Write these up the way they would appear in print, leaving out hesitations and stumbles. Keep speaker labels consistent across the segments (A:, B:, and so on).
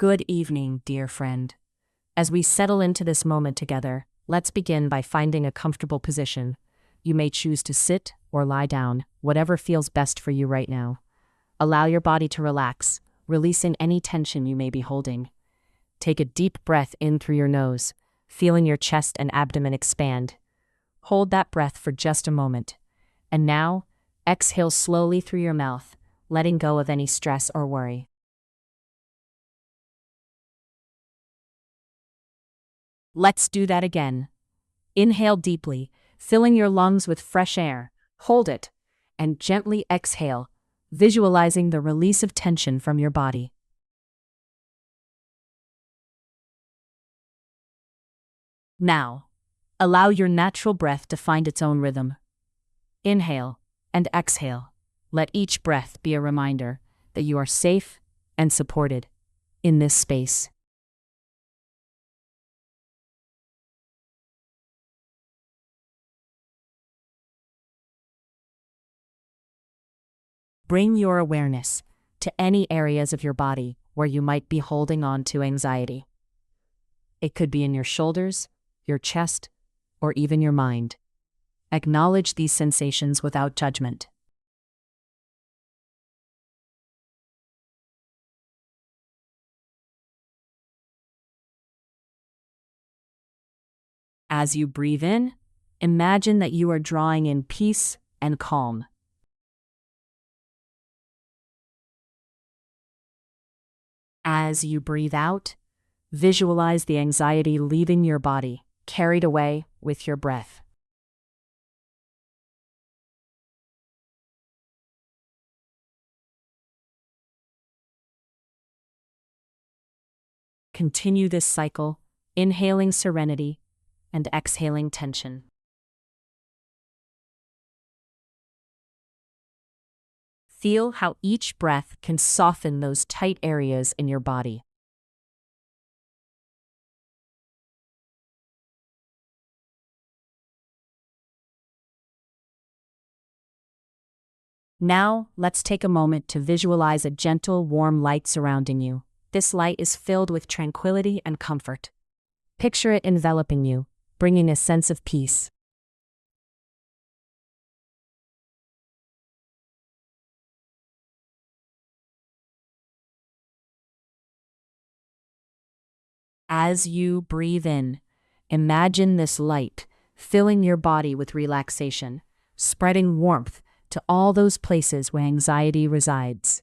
A: Good evening, dear friend. As we settle into this moment together, let's begin by finding a comfortable position. You may choose to sit or lie down, whatever feels best for you right now. Allow your body to relax, releasing any tension you may be holding. Take a deep breath in through your nose, feeling your chest and abdomen expand. Hold that breath for just a moment. And now, exhale slowly through your mouth, letting go of any stress or worry. Let's do that again. Inhale deeply, filling your lungs with fresh air. Hold it, and gently exhale, visualizing the release of tension from your body. Now, allow your natural breath to find its own rhythm. Inhale and exhale. Let each breath be a reminder that you are safe and supported in this space. Bring your awareness to any areas of your body where you might be holding on to anxiety. It could be in your shoulders, your chest, or even your mind. Acknowledge these sensations without judgment. As you breathe in, imagine that you are drawing in peace and calm. As you breathe out, visualize the anxiety leaving your body, carried away with your breath. Continue this cycle, inhaling serenity and exhaling tension. Feel how each breath can soften those tight areas in your body. Now, let's take a moment to visualize a gentle, warm light surrounding you. This light is filled with tranquility and comfort. Picture it enveloping you, bringing a sense of peace. As you breathe in, imagine this light filling your body with relaxation, spreading warmth to all those places where anxiety resides.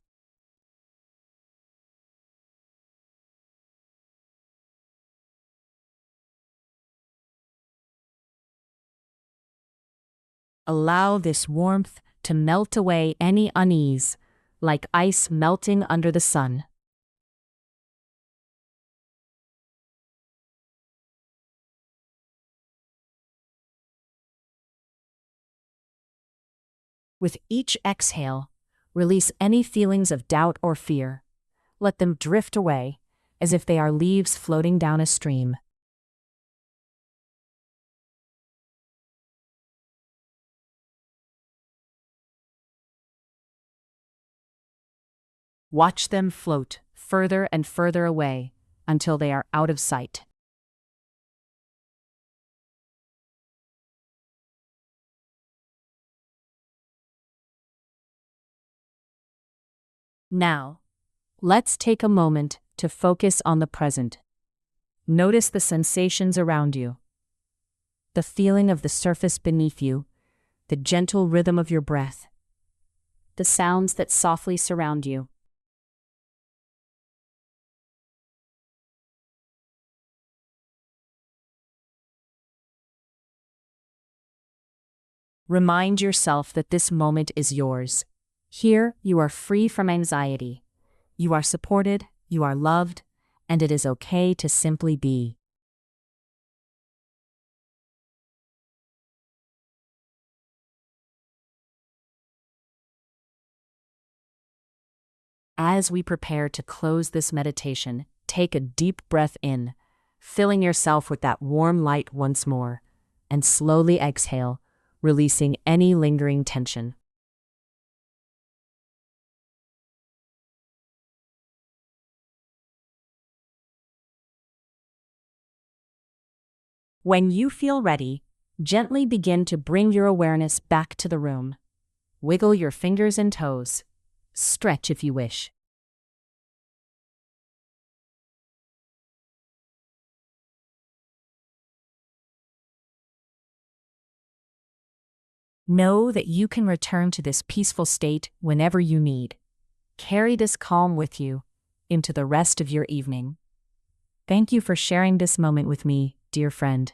A: Allow this warmth to melt away any unease, like ice melting under the sun. With each exhale, release any feelings of doubt or fear. Let them drift away, as if they are leaves floating down a stream. Watch them float further and further away until they are out of sight. Now, let's take a moment to focus on the present. Notice the sensations around you, the feeling of the surface beneath you, the gentle rhythm of your breath, the sounds that softly surround you. Remind yourself that this moment is yours. Here, you are free from anxiety. You are supported, you are loved, and it is okay to simply be. As we prepare to close this meditation, take a deep breath in, filling yourself with that warm light once more, and slowly exhale, releasing any lingering tension. When you feel ready, gently begin to bring your awareness back to the room. Wiggle your fingers and toes. Stretch if you wish. Know that you can return to this peaceful state whenever you need. Carry this calm with you into the rest of your evening. Thank you for sharing this moment with me, dear friend.